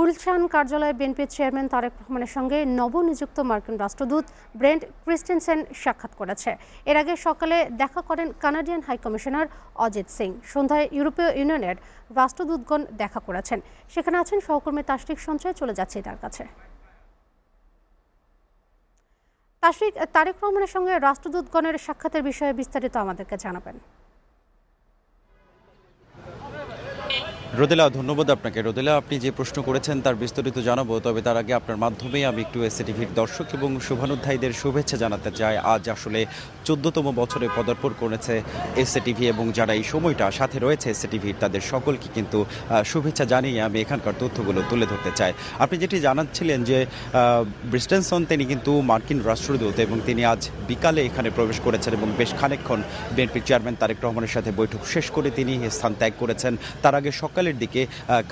গুলশান কার্যালয়ে বিএনপির চেয়ারম্যান তারেক রহমানের সঙ্গে নবনিযুক্ত মার্কিন রাষ্ট্রদূত ব্রেন্ট ক্রিস্টেনসেন সাক্ষাৎ করেছে। এর আগে সকালে দেখা করেন কানাডিয়ান হাইকমিশনার অজিত সিং। সন্ধ্যায় ইউরোপীয় ইউনিয়নের রাষ্ট্রদূতগণ দেখা করেছেন। সেখানে আছেন সহকর্মী তাশরিক সঞ্চয়। চলে যাচ্ছে তার কাছে। তাশরিক, তারেক রহমানের সঙ্গে রাষ্ট্রদূতগণের সাক্ষাতের বিষয়ে বিস্তারিত আমাদেরকে জানাবেন। রোদেলা, ধন্যবাদ আপনাকে। রোদেলা, আপনি যে প্রশ্ন করেছেন তার বিস্তারিত জানাবো, তবে তার আগে আপনার মাধ্যমেই আমি একটু এসএটিভির দর্শক এবং শুভানুধ্যায়ীদের শুভেচ্ছা জানাতে চাই। আজ আসলে 14তম বছরে পদার্পণ করেছে এসএটিভি এবং যারা এই সময়টা সাথে রয়েছে এসএটিভির তাদের সকলকে কিন্তু শুভেচ্ছা জানিয়ে আমি এখানকার তথ্যগুলো তুলে ধরতে চাই। আপনি যেটি জানাচ্ছিলেন যে ক্রিস্টেনসন তিনি কিন্তু মার্কিন রাষ্ট্রদূত এবং তিনি আজ বিকালে এখানে প্রবেশ করেছেন এবং বেশ খানিকক্ষণ বিএনপির চেয়ারম্যান তারেক রহমানের সাথে বৈঠক শেষ করে তিনি স্থান ত্যাগ করেছেন। তার আগে সকালের দিকে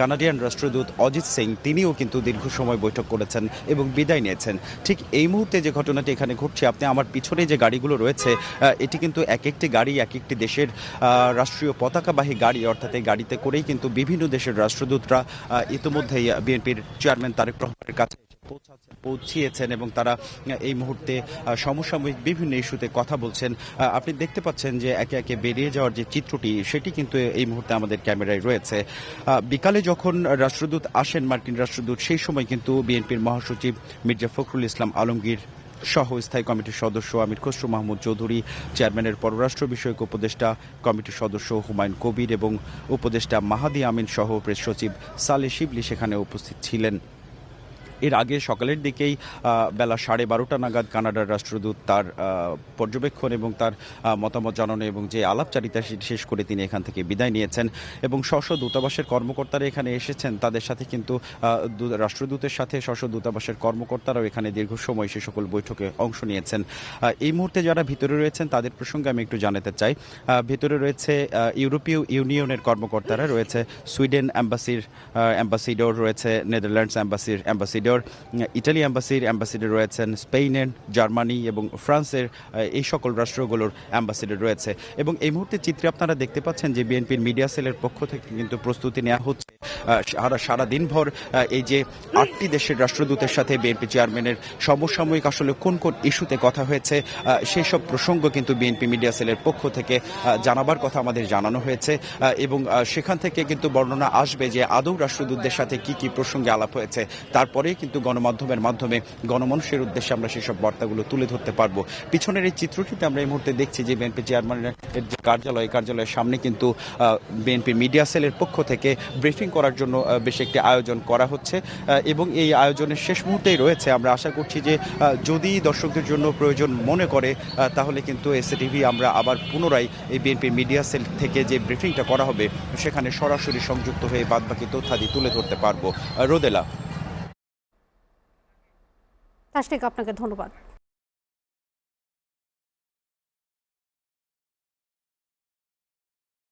কানাডিয়ান রাষ্ট্রদূত অজিত সিং তিনিও কিন্তু দীর্ঘ সময় বৈঠক করেছেন এবং বিদায় নিয়েছেন। ঠিক এই মুহূর্তে যে ঘটনাটি এখানে ঘটছে, আপনি আমার পিছনে যে গাড়িগুলো রয়েছে এটি কিন্তু এক একটি গাড়ি এক একটি দেশের রাষ্ট্রীয় পতাকাবাহী গাড়ি, অর্থাৎ এই গাড়িতে করেই কিন্তু বিভিন্ন দেশের রাষ্ট্রদূতরা ইতিমধ্যেই বিএনপির চেয়ারম্যান তারেক রহমানের কাছে পৌঁছিয়েছেন এবং তারা এই মুহূর্তে সমসাময়িক বিভিন্ন ইস্যুতে কথা বলছেন। আপনি দেখতে পাচ্ছেন যে একে একে বেরিয়ে যাওয়ার যে চিত্রটি সেটি কিন্তু এই মুহূর্তে আমাদের ক্যামেরায় রয়েছে। বিকালে যখন রাষ্ট্রদূত আসেন মার্কিন রাষ্ট্রদূত, সেই সময় কিন্তু বিএনপির মহাসচিব মির্জা ফখরুল ইসলাম আলমগীর সহ স্থায়ী কমিটির সদস্য আমির খসরু মাহমুদ চৌধুরী, চেয়ারম্যানের পররাষ্ট্র বিষয়ক উপদেষ্টা কমিটির সদস্য হুমায়ুন কবির এবং উপদেষ্টা মাহাদি আমিন সহ প্রেস সচিব সালে শিবলি সেখানে উপস্থিত ছিলেন। এর আগে সকালের দিকেই বেলা 12:30 নাগাদ কানাডার রাষ্ট্রদূত তার পর্যবেক্ষণ এবং তার মতামত জানানো এবং যে আলাপচারিতা শেষ করে তিনি এখান থেকে বিদায় নিয়েছেন এবং স্ব দূতাবাসের কর্মকর্তারা এখানে এসেছেন। তাদের সাথে কিন্তু রাষ্ট্রদূতের সাথে স্ব দূতাবাসের কর্মকর্তারাও এখানে দীর্ঘ সময় সে সকল বৈঠকে অংশ নিয়েছেন। এই মুহূর্তে যারা ভিতরে রয়েছেন তাদের প্রসঙ্গে আমি একটু জানাতে চাই। ভিতরে রয়েছে ইউরোপীয় ইউনিয়নের কর্মকর্তারা, রয়েছে সুইডেন অ্যাম্বাসিডর, রয়েছে নেদারল্যান্ডস অ্যাম্বাসিডর, ইটালি অ্যাম্বাসিডর রয়েছেন, স্পেনের, জার্মানি এবং ফ্রান্সের এই সকল রাষ্ট্রগুলোর অ্যাম্বাসিডর রয়েছে। এবং এই মুহূর্তে চিত্রে আপনারা দেখতে পাচ্ছেন যে বিএনপির মিডিয়া সেলের পক্ষ থেকে কিন্তু প্রস্তুতি নেওয়া হচ্ছে সারা দিনভর এই যে 8টি দেশের রাষ্ট্রদূতের সাথে বিএনপি চেয়ারম্যানের সমসাময়িক আসলে কোন কোন ইস্যুতে কথা হয়েছে সেই সব প্রসঙ্গ কিন্তু বিএনপি মিডিয়া সেলের পক্ষ থেকে জানাবার কথা আমাদের জানানো হয়েছে এবং সেখান থেকে কিন্তু বর্ণনা আসবে যে আদৌ রাষ্ট্রদূতদের সাথে কি কি প্রসঙ্গে আলাপ হয়েছে। তারপরে কিন্তু গণমাধ্যমের মাধ্যমে গণমানুষের উদ্দেশ্যে আমরা সেসব বার্তাগুলো তুলে ধরতে পারবো। পিছনের এই চিত্রটিতে আমরা এই মুহূর্তে দেখছি যে বিএনপি চেয়ারম্যানের যে কার্যালয়ের সামনে কিন্তু বিএনপি মিডিয়া সেলের পক্ষ থেকে ব্রিফিং করার জন্য বেশ একটি আয়োজন করা হচ্ছে এবং এই আয়োজনের শেষ মুহূর্তেই রয়েছে। আমরা আশা করছি যে যদি দর্শকদের জন্য প্রয়োজন মনে করে তাহলে কিন্তু এসএটিভি আমরা আবার পুনরায় এই বিএনপি মিডিয়া সেল থেকে যে ব্রিফিংটা করা হবে সেখানে সরাসরি সংযুক্ত হয়ে বাদবাকি তথ্যাদি তুলে ধরতে পারবো। রোদেলা। তাশরিক, আপনাকে ধন্যবাদ।